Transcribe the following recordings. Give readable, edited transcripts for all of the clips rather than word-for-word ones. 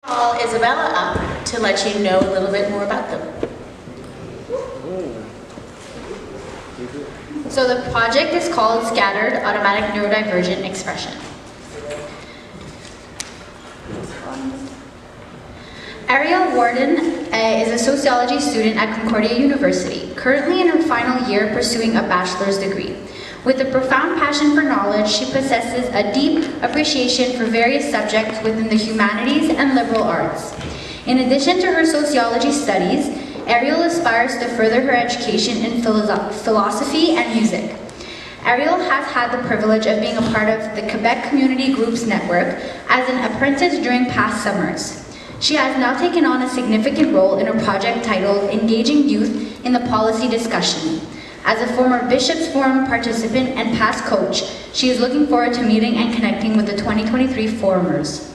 Call Isabella up to let you know a little bit more about them. So the project is called Scattered Automatic Neurodivergent Expression. Ariel Warden is a sociology student at Concordia University, currently in her final year pursuing a bachelor's degree. With a profound passion for knowledge, she possesses a deep appreciation for various subjects within the humanities and liberal arts. In addition to her sociology studies, Ariel aspires to further her education in philosophy and music. Ariel has had the privilege of being a part of the Quebec Community Groups Network as an apprentice during past summers. She has now taken on a significant role in a project titled Engaging Youth in the Policy Discussion. As a former Bishop's Forum participant and past coach, she is looking forward to meeting and connecting with the 2023 forumers.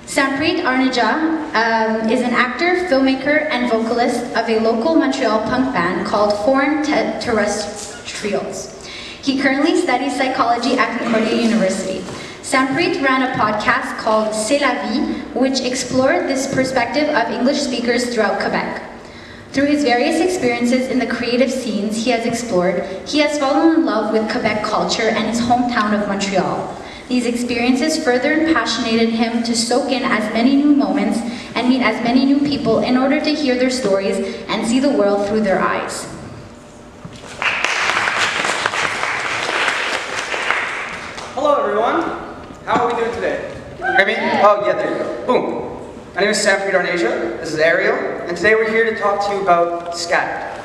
Sampreet Arnija is an actor, filmmaker, and vocalist of a local Montreal punk band called Foreign Terrestrials. He currently studies psychology at Concordia University. Sampreet ran a podcast called C'est la vie, which explored this perspective of English speakers throughout Quebec. Through his various experiences in the creative scenes he has explored, he has fallen in love with Quebec culture and his hometown of Montreal. These experiences further impassionated him to soak in as many new moments and meet as many new people in order to hear their stories and see the world through their eyes. Hello everyone, how are we doing today? Can you hear me? Oh yeah, there you go. Boom. My name is Sampreet Arnija, this is Ariel, and today we're here to talk to you about Scattered,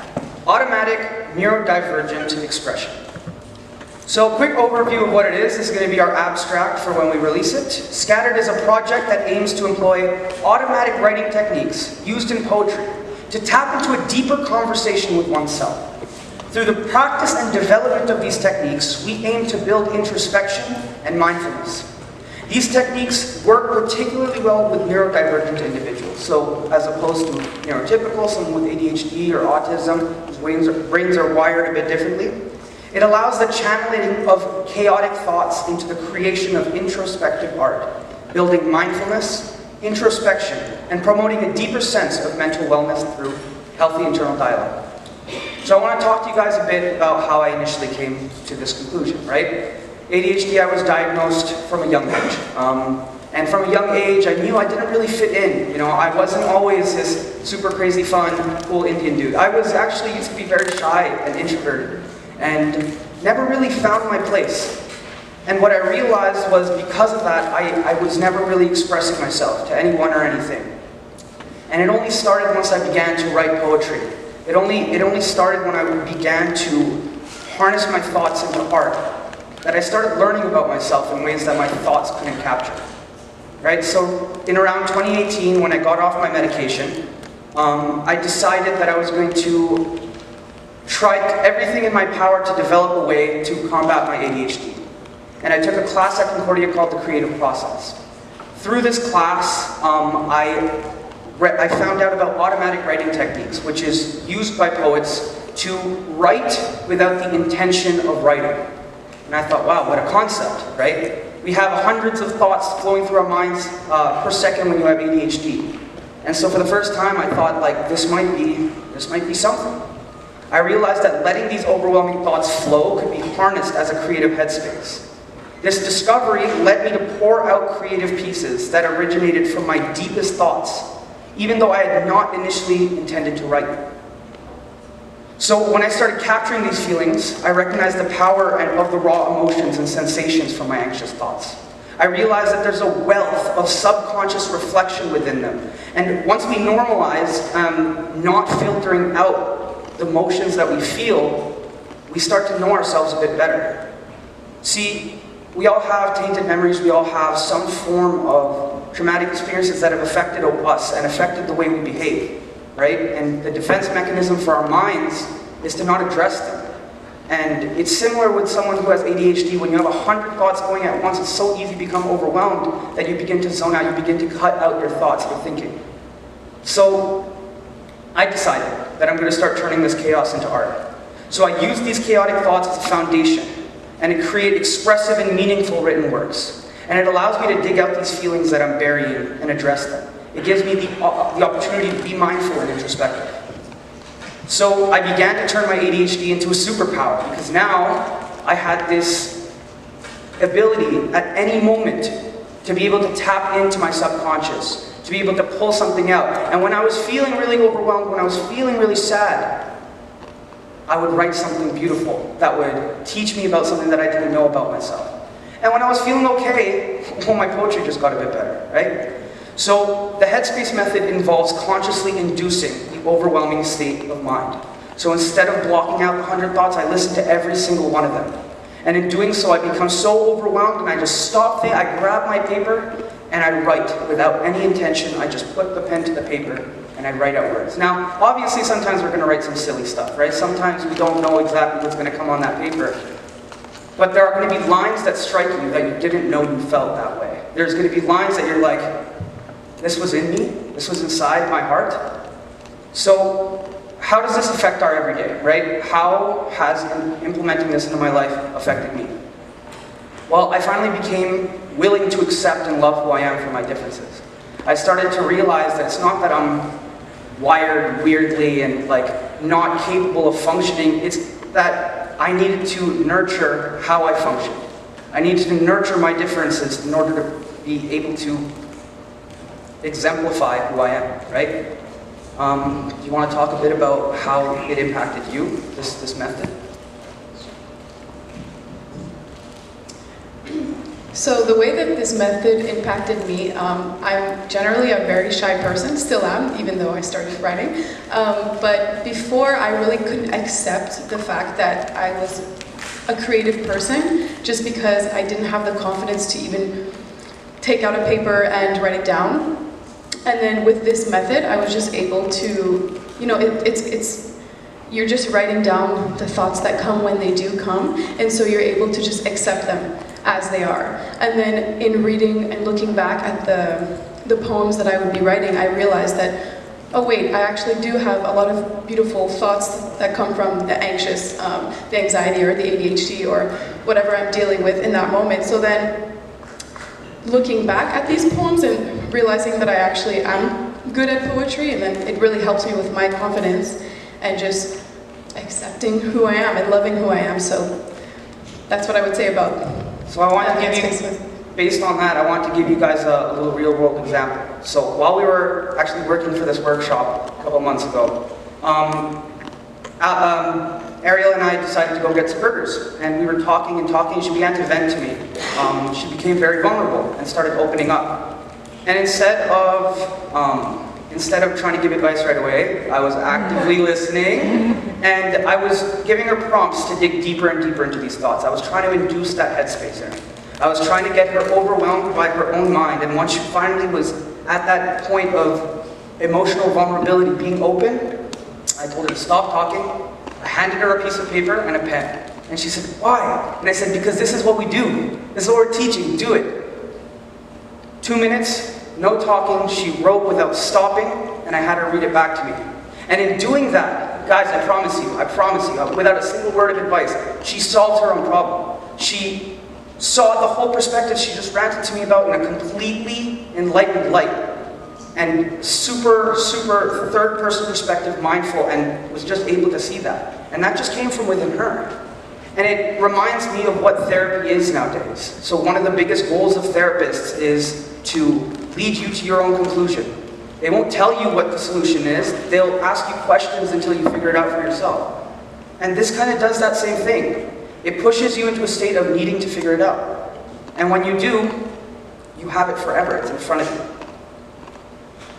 Automatic Neurodivergent Expression. So a quick overview of what it is. This is going to be our abstract for when we release it. Scattered is a project that aims to employ automatic writing techniques used in poetry to tap into a deeper conversation with oneself. Through the practice and development of these techniques, we aim to build introspection and mindfulness. These techniques work particularly well with neurodivergent individuals. So as opposed to neurotypical, someone with ADHD or autism, whose brains are wired a bit differently, it allows the channeling of chaotic thoughts into the creation of introspective art, building mindfulness, introspection, and promoting a deeper sense of mental wellness through healthy internal dialogue. So I want to talk to you guys a bit about how I initially came to this conclusion, right? ADHD, I was diagnosed from a young age. And from a young age, I knew I didn't really fit in. You know, I wasn't always this super crazy fun, cool Indian dude. I was actually used to be very shy and introverted and never really found my place. And what I realized was because of that, I was never really expressing myself to anyone or anything. And it only started once I began to write poetry. It only started when I began to harness my thoughts into art, that I started learning about myself in ways that my thoughts couldn't capture. Right? So in around 2018, when I got off my medication, I decided that I was going to try everything in my power to develop a way to combat my ADHD. And I took a class at Concordia called The Creative Process. Through this class, I found out about automatic writing techniques, which is used by poets to write without the intention of writing. And I thought, wow, what a concept, right? We have hundreds of thoughts flowing through our minds per second when you have ADHD. And so for the first time, I thought, like, this might be something. I realized that letting these overwhelming thoughts flow could be harnessed as a creative headspace. This discovery led me to pour out creative pieces that originated from my deepest thoughts, even though I had not initially intended to write them. So when I started capturing these feelings, I recognized the power of the raw emotions and sensations from my anxious thoughts. I realized that there's a wealth of subconscious reflection within them. And once we normalize not filtering out the emotions that we feel, we start to know ourselves a bit better. See, we all have tainted memories, we all have some form of traumatic experiences that have affected us and affected the way we behave, right? And the defense mechanism for our minds is to not address them. And it's similar with someone who has ADHD. When you have 100 thoughts going at once, it's so easy to become overwhelmed that you begin to zone out, you begin to cut out your thoughts, your thinking. So I decided that I'm going to start turning this chaos into art. So I use these chaotic thoughts as a foundation, and it creates expressive and meaningful written works. And it allows me to dig out these feelings that I'm burying and address them. It gives me the opportunity to be mindful and introspective. So I began to turn my ADHD into a superpower, because now I had this ability at any moment to be able to tap into my subconscious, to be able to pull something out. And when I was feeling really overwhelmed, when I was feeling really sad, I would write something beautiful that would teach me about something that I didn't know about myself. And when I was feeling okay, well, my poetry just got a bit better, right? So the Headspace method involves consciously inducing the overwhelming state of mind. So instead of blocking out 100 thoughts, I listen to every single one of them. And in doing so, I become so overwhelmed and I just stop there, I grab my paper and I write without any intention. I just put the pen to the paper and I write out words. Now, obviously sometimes we're going to write some silly stuff, right? Sometimes we don't know exactly what's going to come on that paper. But there are going to be lines that strike you that you didn't know you felt that way. There's going to be lines that you're like, this was in me, this was inside my heart. So how does this affect our everyday, right? How has implementing this into my life affected me? Well, I finally became willing to accept and love who I am for my differences. I started to realize that it's not that I'm wired weirdly and like not capable of functioning, it's that I needed to nurture how I function. I needed to nurture my differences in order to be able to exemplify who I am, right? Do you want to talk a bit about how it impacted you, this method? So the way that this method impacted me, I'm generally a very shy person, still am, even though I started writing. But before, I really couldn't accept the fact that I was a creative person, just because I didn't have the confidence to even take out a paper and write it down. And then with this method, I was just able to, you know, you're just writing down the thoughts that come when they do come, and so you're able to just accept them as they are. And then in reading and looking back at the poems that I would be writing, I realized that, oh wait, I actually do have a lot of beautiful thoughts that come from the anxious, the anxiety or the ADHD or whatever I'm dealing with in that moment. So then looking back at these poems and realizing that I actually am good at poetry, and then it really helps me with my confidence and just accepting who I am and loving who I am. So that's what I would say about. So I want to give you, based on that, I want to give you guys a little real world example. So while we were actually working for this workshop a couple months ago, Ariel and I decided to go get some burgers, and we were talking and talking, and she began to vent to me. She became very vulnerable and started opening up. And instead of trying to give advice right away, I was actively listening, and I was giving her prompts to dig deeper and deeper into these thoughts. I was trying to induce that headspace in her. I was trying to get her overwhelmed by her own mind, and once she finally was at that point of emotional vulnerability, being open, I told her to stop talking. I handed her a piece of paper and a pen. And she said, why? And I said, because this is what we do. This is what we're teaching, do it. 2 minutes, no talking, she wrote without stopping, and I had her read it back to me. And in doing that, guys, I promise you, without a single word of advice, she solved her own problem. She saw the whole perspective she just ranted to me about in a completely enlightened light. And super third person perspective, mindful, and was just able to see that. And that just came from within her. And it reminds me of what therapy is nowadays. So one of the biggest goals of therapists is to lead you to your own conclusion. They won't tell you what the solution is, they'll ask you questions until you figure it out for yourself. And this kind of does that same thing. It pushes you into a state of needing to figure it out. And when you do, you have it forever, it's in front of you.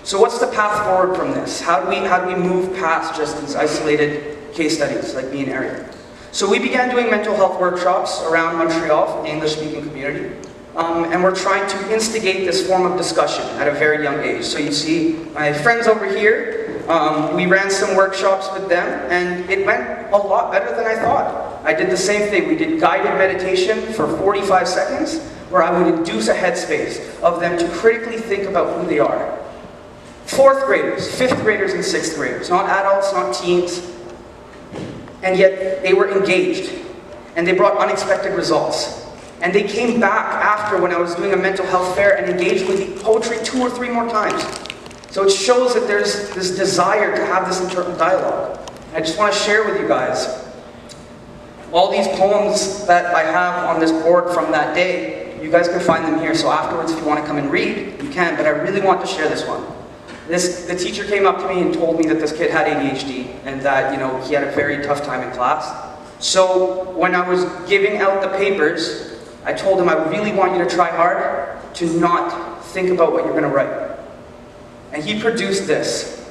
So what's the path forward from this? How do we move past just these isolated case studies like me and Ariel? So we began doing mental health workshops around Montreal for the English-speaking community. And we're trying to instigate this form of discussion at a very young age. So you see my friends over here, we ran some workshops with them, and it went a lot better than I thought. I did the same thing. We did guided meditation for 45 seconds, where I would induce a headspace of them to critically think about who they are. 4th graders, 5th graders, and 6th graders, not adults, not teens. and yet they were engaged, and they brought unexpected results. And they came back after when I was doing a mental health fair and engaged with the poetry 2 or 3 more times. So it shows that there's this desire to have this internal dialogue. I just want to share with you guys all these poems that I have on this board from that day. You guys can find them here, so afterwards if you want to come and read, you can, but I really want to share this one. The teacher came up to me and told me that this kid had ADHD and that, he had a very tough time in class. So when I was giving out the papers, I told him I really want you to try hard to not think about what you're going to write. And he produced this.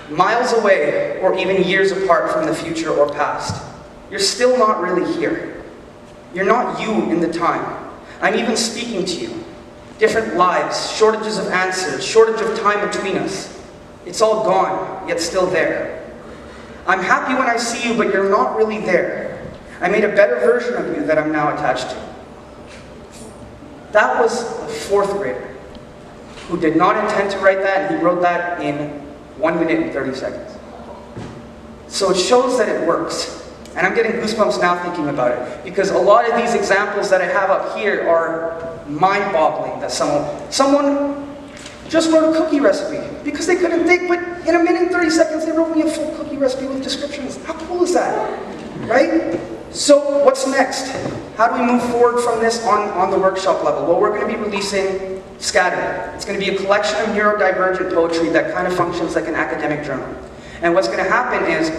Miles away, or even years apart from the future or past, you're still not really here. You're not you in the time. I'm even speaking to you. Different lives, shortages of answers, shortage of time between us. It's all gone, yet still there. I'm happy when I see you, but you're not really there. I made a better version of you that I'm now attached to. That was a 4th grader who did not intend to write that, and he wrote that in 1 minute and 30 seconds. So it shows that it works. And I'm getting goosebumps now thinking about it, because a lot of these examples that I have up here are mind-boggling, that someone just wrote a cookie recipe because they couldn't think, but in 1 minute and 30 seconds they wrote me a full cookie recipe with descriptions. How cool is that, right? So what's next? How do we move forward from this on the workshop level? Well, we're going to be releasing Scatter. It's going to be a collection of neurodivergent poetry that kind of functions like an academic journal. And what's going to happen is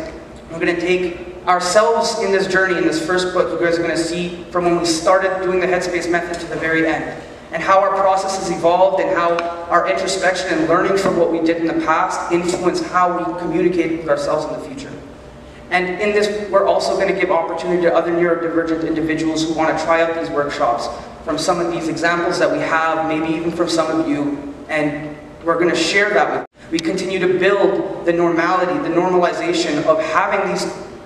we're going to take ourselves in this journey, in this first book. You guys are going to see from when we started doing the Headspace method to the very end, and how our process has evolved, and how our introspection and learning from what we did in the past influence how we communicate with ourselves in the future. And in this, we're also going to give opportunity to other neurodivergent individuals who want to try out these workshops from some of these examples that we have, maybe even from some of you, and we're going to share that with you. We continue to build the normality, the normalization of having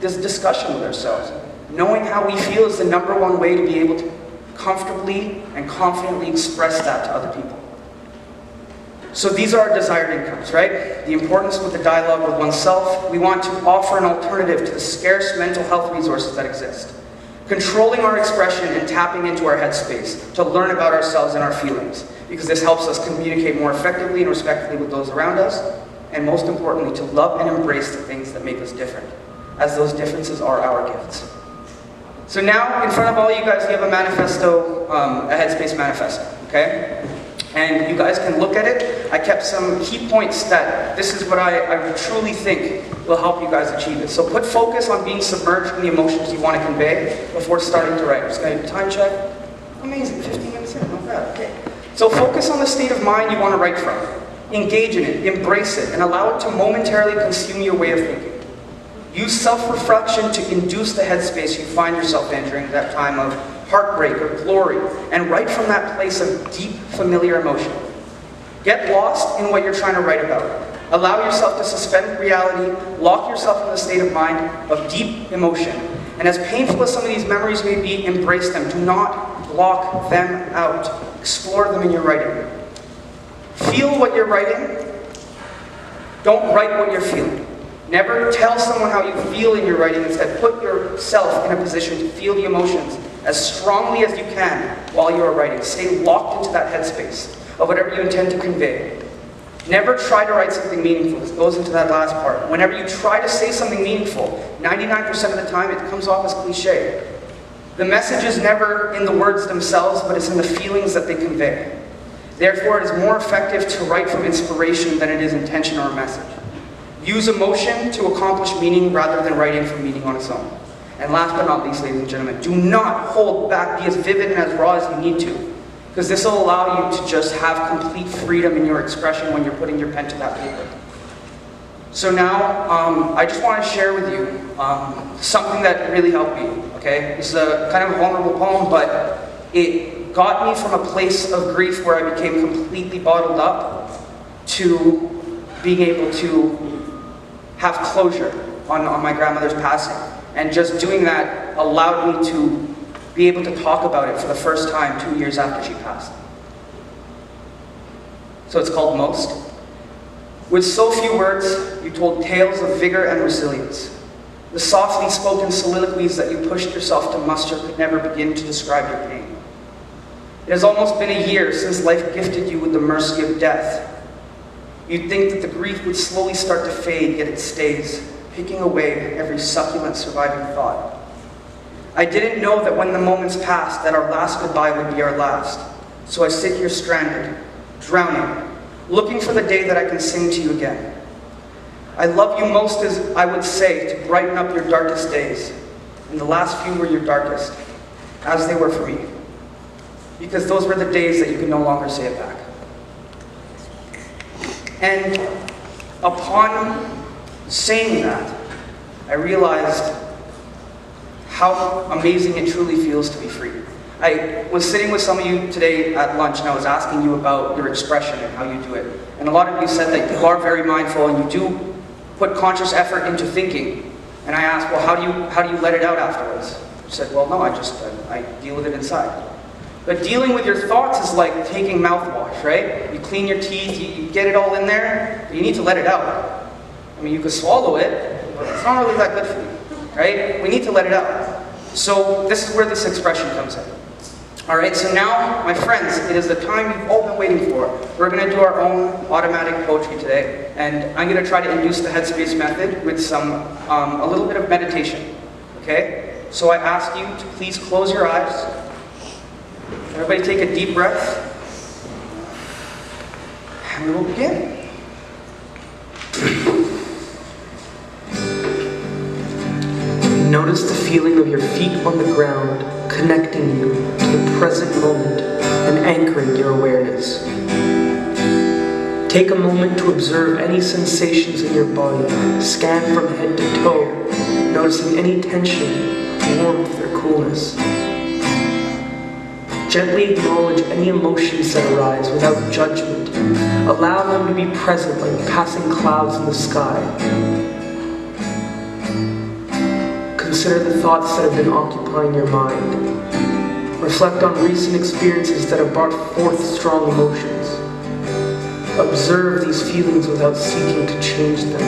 this discussion with ourselves. Knowing how we feel is the #1 way to be able to comfortably and confidently express that to other people. So these are our desired incomes, right? The importance with the dialogue with oneself. We want to offer an alternative to the scarce mental health resources that exist. Controlling our expression and tapping into our headspace to learn about ourselves and our feelings, because this helps us communicate more effectively and respectfully with those around us, and most importantly, to love and embrace the things that make us different, as those differences are our gifts. So now, in front of all you guys, you have a manifesto, a Headspace manifesto, okay? And you guys can look at it. I kept some key points that this is what I truly think will help you guys achieve it. So put focus on being submerged in the emotions you want to convey before starting to write. I'm just going to do a time check. Amazing, 15 minutes in, not bad, okay. So focus on the state of mind you want to write from. Engage in it, embrace it, and allow it to momentarily consume your way of thinking. Use self-reflection to induce the headspace you find yourself in during that time of heartbreak or glory, and write from that place of deep, familiar emotion. Get lost in what you're trying to write about. Allow yourself to suspend reality, lock yourself in the state of mind of deep emotion. And as painful as some of these memories may be, embrace them. Do not block them out. Explore them in your writing. Feel what you're writing. Don't write what you're feeling. Never tell someone how you feel in your writing. Instead, put yourself in a position to feel the emotions as strongly as you can while you are writing. Stay locked into that headspace of whatever you intend to convey. Never try to write something meaningful. This goes into that last part. Whenever you try to say something meaningful, 99% of the time it comes off as cliche. The message is never in the words themselves, but it's in the feelings that they convey. Therefore, it is more effective to write from inspiration than it is intention or a message. Use emotion to accomplish meaning rather than writing for meaning on its own. And last but not least, ladies and gentlemen, do not hold back. Be as vivid and as raw as you need to, because this will allow you to just have complete freedom in your expression when you're putting your pen to that paper. So now, I just want to share with you something that really helped me, okay? This is a kind of a vulnerable poem, but it got me from a place of grief where I became completely bottled up to being able to have closure on my grandmother's passing. And just doing that allowed me to be able to talk about it for the first time 2 years after she passed. So it's called Most. With so few words, you told tales of vigor and resilience. The softly spoken soliloquies that you pushed yourself to muster could never begin to describe your pain. It has almost been a year since life gifted you with the mercy of death. You'd think that the grief would slowly start to fade, yet it stays, picking away every succulent surviving thought. I didn't know that when the moments passed that our last goodbye would be our last. So I sit here stranded, drowning, looking for the day that I can sing to you again. I love you most, as I would say, to brighten up your darkest days. And the last few were your darkest, as they were for me. Because those were the days that you could no longer say it back. And upon saying that, I realized how amazing it truly feels to be free. I was sitting with some of you today at lunch and I was asking you about your expression and how you do it. And a lot of you said that you are very mindful and you do put conscious effort into thinking. And I asked, well, how do you let it out afterwards? You said, well, no, I deal with it inside. But dealing with your thoughts is like taking mouthwash, right? You clean your teeth, you get it all in there, but you need to let it out. I mean, you could swallow it, but it's not really that good for you, right? We need to let it out. So this is where this expression comes in. All right, so now, my friends, it is the time you've all been waiting for. We're going to do our own automatic poetry today, and I'm going to try to induce the headspace method with a little bit of meditation, okay? So I ask you to please close your eyes. Everybody take a deep breath, and we will begin. Notice the feeling of your feet on the ground, connecting you to the present moment and anchoring your awareness. Take a moment to observe any sensations in your body. Scan from head to toe, noticing any tension, warmth, or coolness. Gently acknowledge any emotions that arise without judgment. Allow them to be present like passing clouds in the sky. Consider the thoughts that have been occupying your mind. Reflect on recent experiences that have brought forth strong emotions. Observe these feelings without seeking to change them.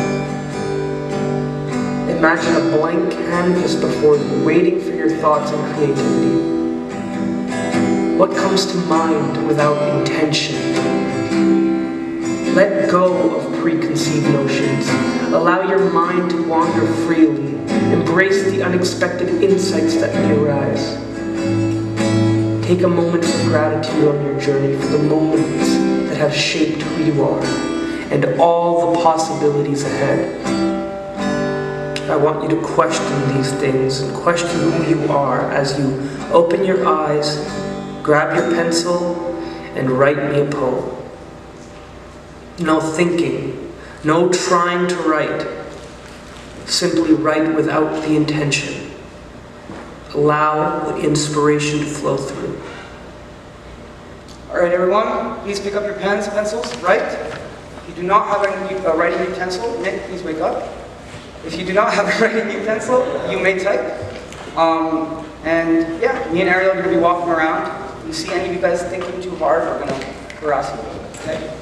Imagine a blank canvas before you, waiting for your thoughts and creativity. What comes to mind without intention? Let go of preconceived notions. Allow your mind to wander freely. Embrace the unexpected insights that may arise. Take a moment of gratitude on your journey for the moments that have shaped who you are and all the possibilities ahead. I want you to question these things and question who you are as you open your eyes, grab your pencil, and write me a poem. No thinking, no trying to write. Simply write without the intention. Allow the inspiration to flow through. All right, everyone, please pick up your pens, pencils, write. If you do not have a writing utensil, Nick, please wake up. If you do not have a writing utensil, you may type. And yeah, me and Ariel are going to be walking around. If you see any of you guys thinking too hard, we're going to harass you a little bit, okay?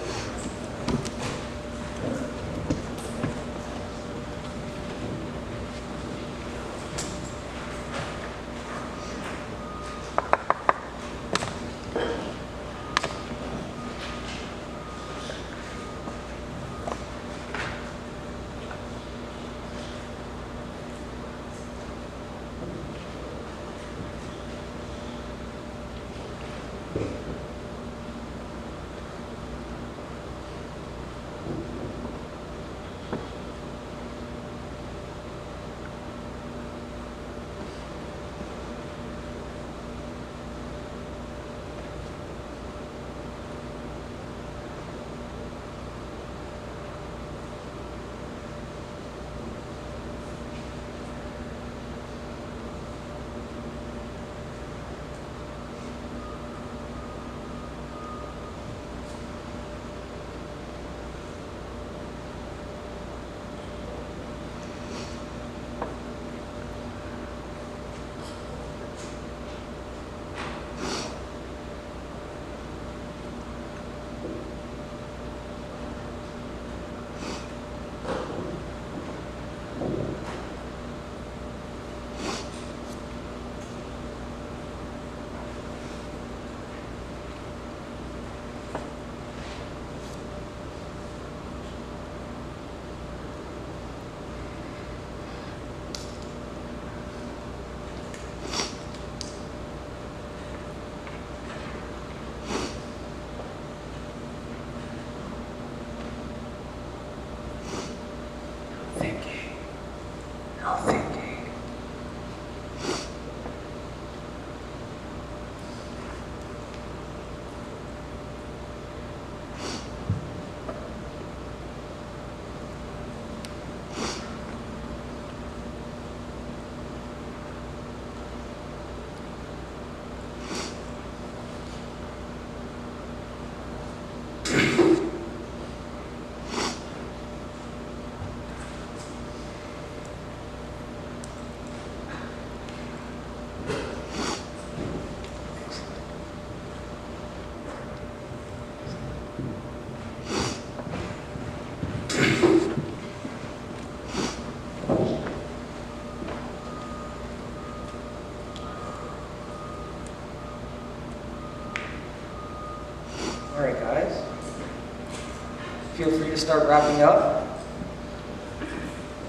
feel free to start wrapping up.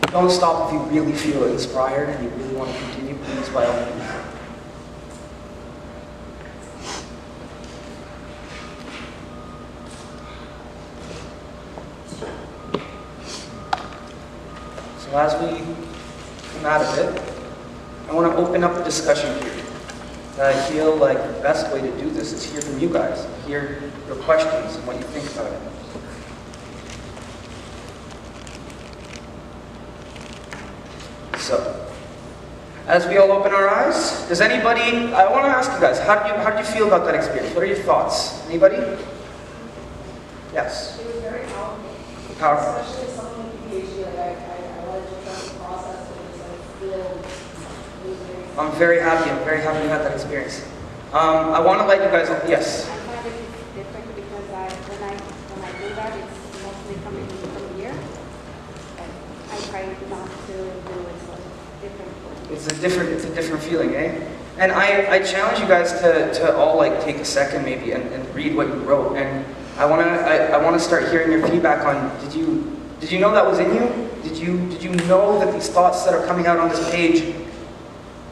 Don't stop if you really feel inspired and you really want to continue, please, by all means. So as we come out of it, I want to open up the discussion period. I feel like the best way to do this is hear from you guys, hear your questions and what you think about it. So, as we all open our eyes, does anybody, I want to ask you guys, how did you feel about that experience? What are your thoughts? Anybody? Yes? It was very powerful. Powerful. Especially as someone with PhD, like I wanted to trust the process and just like feel losing. I'm very happy you had that experience. I want to let you guys, yes? I find it different because when I do that, it's mostly coming from here. And I try not to do it so different. It's a different feeling, eh? And I challenge you guys to all like take a second maybe and read what you wrote. And I wanna start hearing your feedback on did you know that was in you? Did you know that these thoughts that are coming out on this page,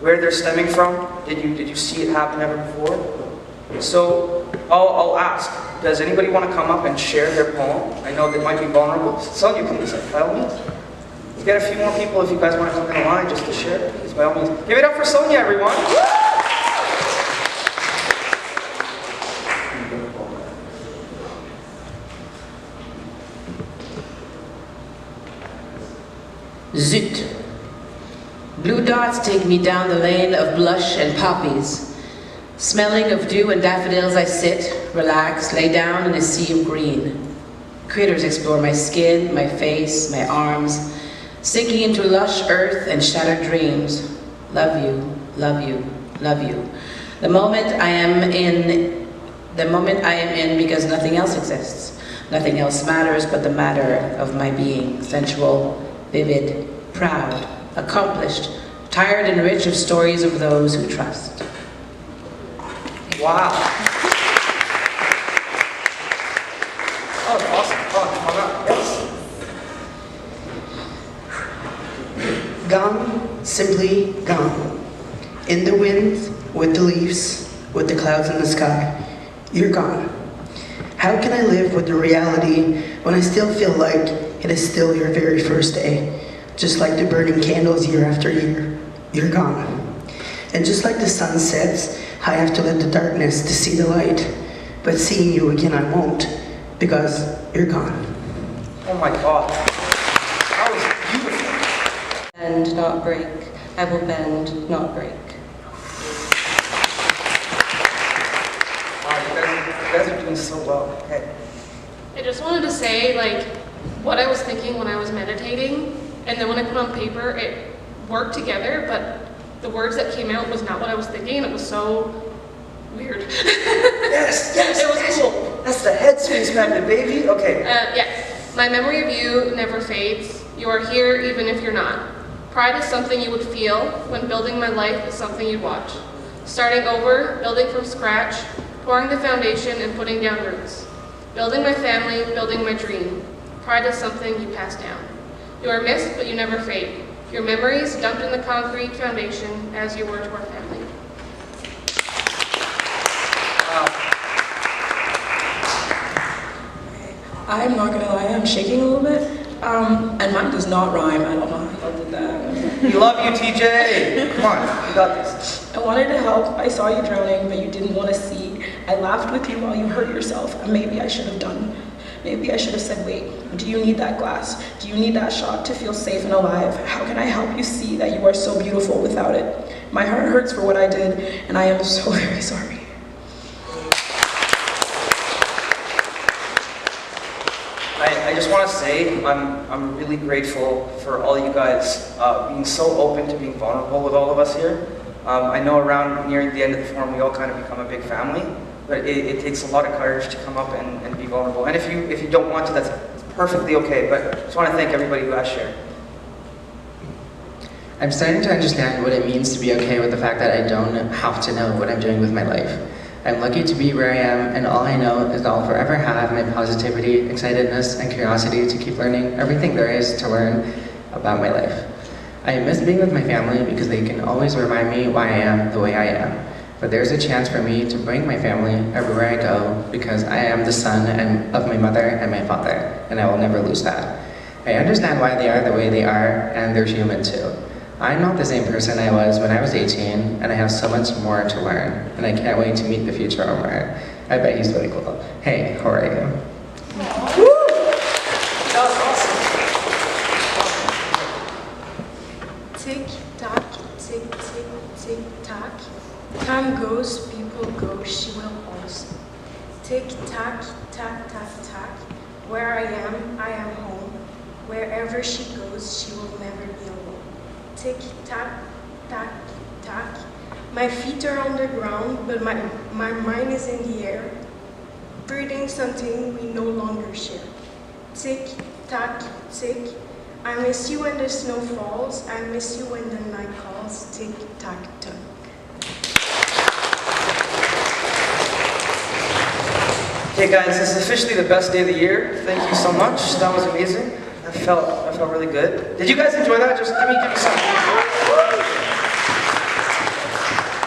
where they're stemming from? Did you see it happen ever before? So I'll ask, does anybody want to come up and share their poem? I know they might be vulnerable. Sonia, please, by all means. Let's get a few more people if you guys want to come in the line just to share, please, by all means. Give it up for Sonia, everyone. Zut. Blue dots take me down the lane of blush and poppies. Smelling of dew and daffodils I sit, relax, lay down in a sea of green. Critters explore my skin, my face, my arms, sinking into lush earth and shattered dreams. Love you, love you, love you. The moment I am in because nothing else exists. Nothing else matters but the matter of my being, sensual, vivid, proud, accomplished, tired and rich of stories of those who trust. Wow. Oh, that's awesome. Come on up. Yes. Gone, simply gone. In the wind, with the leaves, with the clouds in the sky. You're gone. How can I live with the reality when I still feel like it is still your very first day? Just like the burning candles year after year, you're gone. And just like the sun sets, I have to let the darkness to see the light. But seeing you again I won't, because you're gone. Oh my God. That was beautiful. Bend, not break. I will bend, not break. Wow, you guys are doing so well. Okay. I just wanted to say, like, what I was thinking when I was meditating, and then when I put on paper, it worked together, but the words that came out was not what I was thinking. It was so weird. Yes, yes. It was yes. cool. That's the headspace method, baby. Okay. Yes. My memory of you never fades. You are here even if you're not. Pride is something you would feel when building my life is something you'd watch. Starting over, building from scratch, pouring the foundation and putting down roots. Building my family, building my dream. Pride is something you pass down. You are missed, but you never fade. Your memories dumped in the concrete foundation as you were to our family. I'm not gonna lie, I'm shaking a little bit. And mine does not rhyme. I don't know how y'all did that. We love you, TJ. Come on, you got this. I wanted to help. I saw you drowning, but you didn't want to see. I laughed with you while you hurt yourself. And maybe I should have done. Maybe I should have said, wait, do you need that glass? Do you need that shot to feel safe and alive? How can I help you see that you are so beautiful without it? My heart hurts for what I did, and I am so very sorry. I just want to say I'm really grateful for all you guys being so open to being vulnerable with all of us here. I know around near the end of the forum we all kind of become a big family, but it takes a lot of courage to come up and be vulnerable. And if you don't want to, that's perfectly okay, but I just want to thank everybody who has shared. I'm starting to understand what it means to be okay with the fact that I don't have to know what I'm doing with my life. I'm lucky to be where I am, and all I know is that I'll forever have my positivity, excitedness, and curiosity to keep learning everything there is to learn about my life. I miss being with my family because they can always remind me why I am the way I am. But there's a chance for me to bring my family everywhere I go because I am the son of my mother and my father, and I will never lose that. I understand why they are the way they are, and they're human too. I'm not the same person I was when I was 18, and I have so much more to learn, and I can't wait to meet the future Omar. I bet he's really cool. Hey, how are you? Woo! That was awesome. Tick tock, tick tick tick tock. Time goes, people go, she will also. Tick tock, tock tock tock. Where I am home. Wherever she goes, she will never be alone. Tick tock, tock tock. My feet are on the ground, but my mind is in the air. Breathing something we no longer share. Tick tock tick. I miss you when the snow falls. I miss you when the night calls. Tick tock tock. Okay guys, this is officially the best day of the year. Thank you so much. That was amazing. I felt really good. Did you guys enjoy that? Just give me something.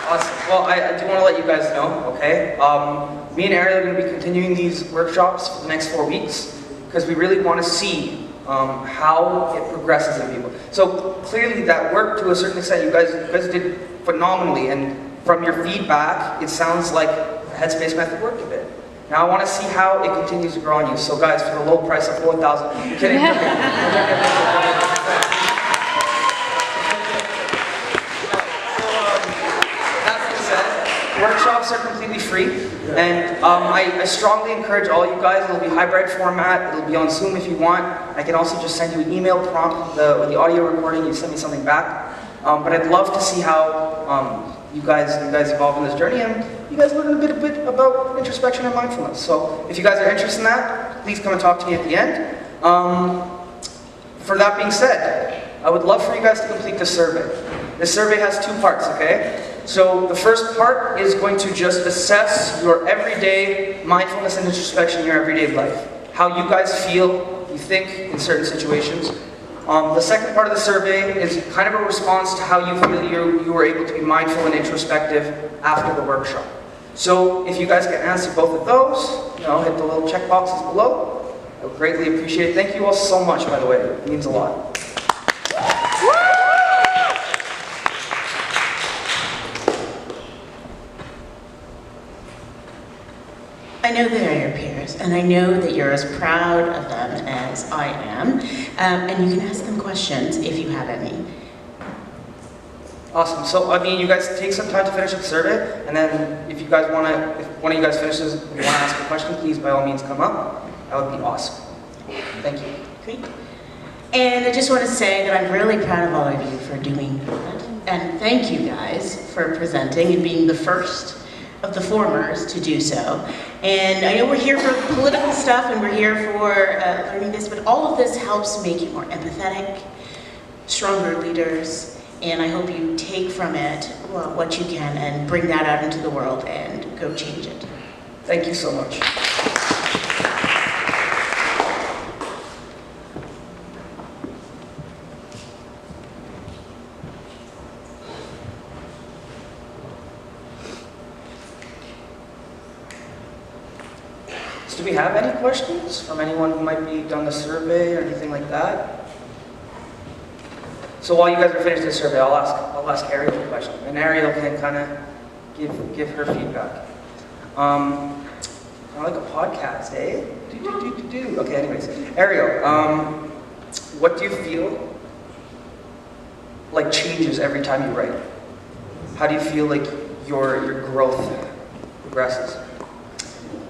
Awesome. Well, I do want to let you guys know, okay? Me and Ariel are going to be continuing these workshops for the next 4 weeks because we really want to see how it progresses in people. So clearly that worked to a certain extent. You guys did phenomenally, and from your feedback, it sounds like the Headspace method worked a bit. Now I want to see how it continues to grow on you. So guys, for the low price of $4,000, I'm kidding. That being said, workshops are completely free, and I strongly encourage all you guys. It'll be hybrid format. It'll be on Zoom if you want. I can also just send you an email prompt with the audio recording. You send me something back. But I'd love to see how you guys evolve in this journey, and you guys learn a bit about introspection and mindfulness. So if you guys are interested in that, please come and talk to me at the end. For that being said, I would love for you guys to complete this survey. This survey has 2 parts, okay? So the first part is going to just assess your everyday mindfulness and introspection in your everyday life. How you guys feel, you think in certain situations. The second part of the survey is kind of a response to how you feel you were able to be mindful and introspective after the workshop. So if you guys can answer both of those, hit the little check boxes below. I would greatly appreciate it. Thank you all so much, by the way. It means a lot. I know they are your peers, and I know that you're as proud of them as I am, and you can ask them questions if you have any. Awesome. So, you guys take some time to finish the survey, and then if one of you guys finishes and you want to ask a question, please, by all means, come up. That would be awesome. Thank you. Great. And I just want to say that I'm really proud of all of you for doing that, and thank you guys for presenting and being the first of the formers to do so. And I know we're here for political stuff and we're here for learning this, but all of this helps make you more empathetic, stronger leaders, and I hope you take from it what you can and bring that out into the world and go change it. Thank you so much. Do we have any questions from anyone who might be done the survey or anything like that? So while you guys are finishing the survey, I'll ask Ariel a question, and Ariel can kind of give her feedback. Kind of like a podcast, eh? Okay, anyways, Ariel, what do you feel like changes every time you write? How do you feel like your growth progresses?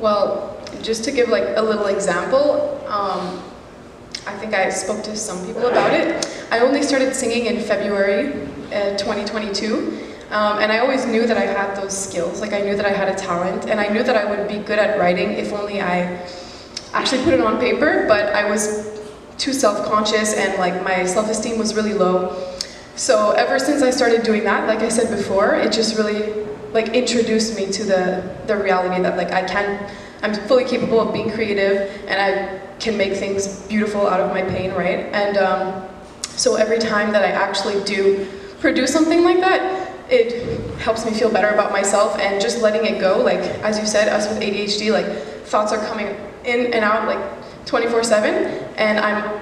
Well, just to give a little example, I think I spoke to some people about it. I only started singing in February 2022, and I always knew that I had those skills. I knew that I had a talent, and I knew that I would be good at writing if only I actually put it on paper, but I was too self-conscious and my self-esteem was really low. So ever since I started doing that, like I said before, it just really like introduced me to the reality that like I'm fully capable of being creative and I can make things beautiful out of my pain, right? And so every time that I actually do produce something like that, it helps me feel better about myself, and just letting it go, like as you said, us with ADHD, like thoughts are coming in and out like 24/7, and I'm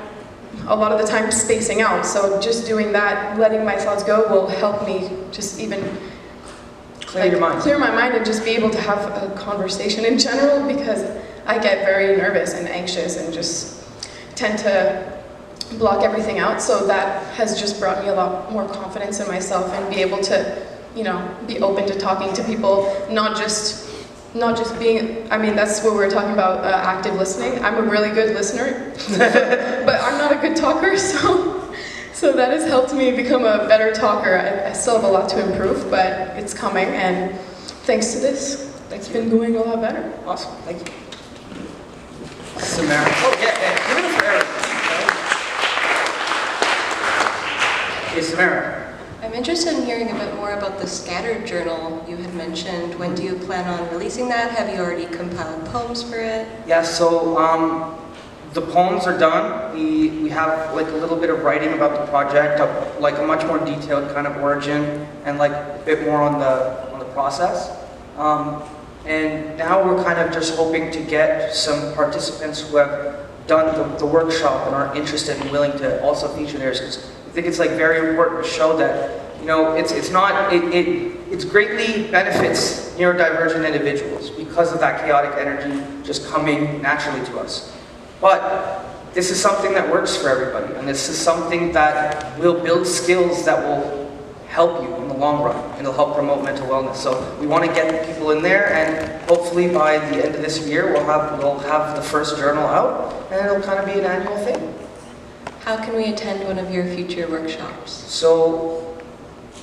a lot of the time spacing out. So just doing that, letting my thoughts go, will help me just even clear my mind and just be able to have a conversation in general, because I get very nervous and anxious and just tend to block everything out. So that has just brought me a lot more confidence in myself, and be able to, you know, be open to talking to people, not just being, I mean, that's what we were talking about, active listening. I'm a really good listener, but I'm not a good talker, so that has helped me become a better talker. I still have a lot to improve, but it's coming, and thanks to this, it's been going a lot better. Awesome, thank you. Samara. Oh, yeah, give it up for Eric. Okay, Samara. I'm interested in hearing a bit more about the scattered journal you had mentioned. When do you plan on releasing that? Have you already compiled poems for it? Yeah, so the poems are done. We have like a little bit of writing about the project, like a much more detailed kind of origin, and like a bit more on the process. And now we're kind of just hoping to get some participants who have done the workshop and are interested and willing to also feature theirs, because I think it's like very important to show that, you know, it's greatly benefits neurodivergent individuals because of that chaotic energy just coming naturally to us. But this is something that works for everybody, and this is something that will build skills that will help you in the long run, and it'll help promote mental wellness. So we want to get the people in there, and hopefully by the end of this year we'll have the first journal out, and it'll kind of be an annual thing. How can we attend one of your future workshops? So,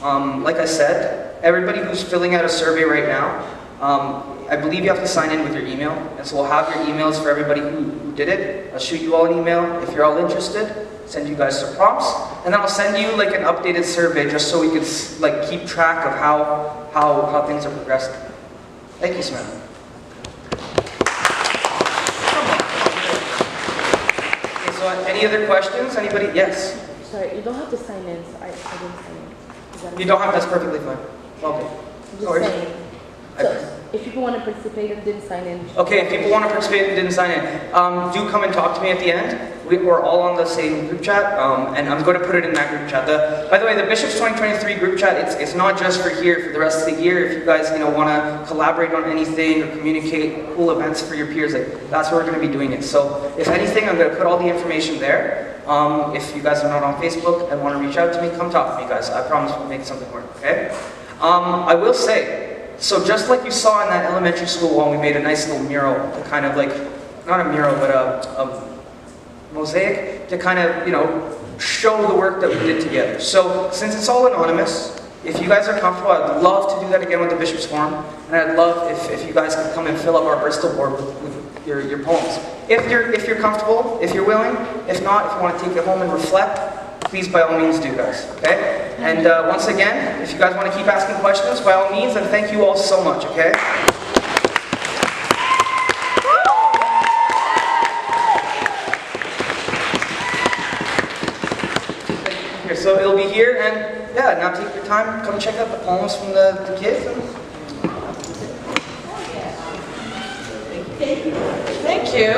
like I said, everybody who's filling out a survey right now, I believe you have to sign in with your email, and so we'll have your emails for everybody who did it. I'll shoot you all an email if you're all interested, send you guys some prompts, and then I'll send you like an updated survey just so we can like keep track of how things are progressing. Thank you, Samantha. Any other questions? Anybody? Yes? Sorry, you don't have to sign in, so I didn't sign in. You don't have, that's perfectly fine. Okay. I'm just saying. So, if people want to participate and didn't sign in. Okay, if people want to participate and didn't sign in, do come and talk to me at the end. We're all on the same group chat, and I'm going to put it in that group chat. By the way, the Bishops 2023 group chat, it's not just for here, for the rest of the year. If you guys want to collaborate on anything or communicate cool events for your peers, like, that's where we're going to be doing it. So if anything, I'm going to put all the information there. If you guys are not on Facebook and want to reach out to me, come talk to me, guys. I promise we'll make something work, okay? I will say, so just like you saw in that elementary school one, we made a nice little mural to kind of like, not a mural, but a mosaic to kind of, show the work that we did together. So since it's all anonymous, if you guys are comfortable, I'd love to do that again with the Bishop's Forum, and I'd love if you guys could come and fill up our Bristol board with your poems. If you're comfortable, if you're willing. If not, if you want to take it home and reflect, please by all means do, guys, okay? And once again, if you guys want to keep asking questions, by all means, and thank you all so much, okay? Here, so it'll be here, and yeah, now take your time, come check out the poems from the kids. Thank you.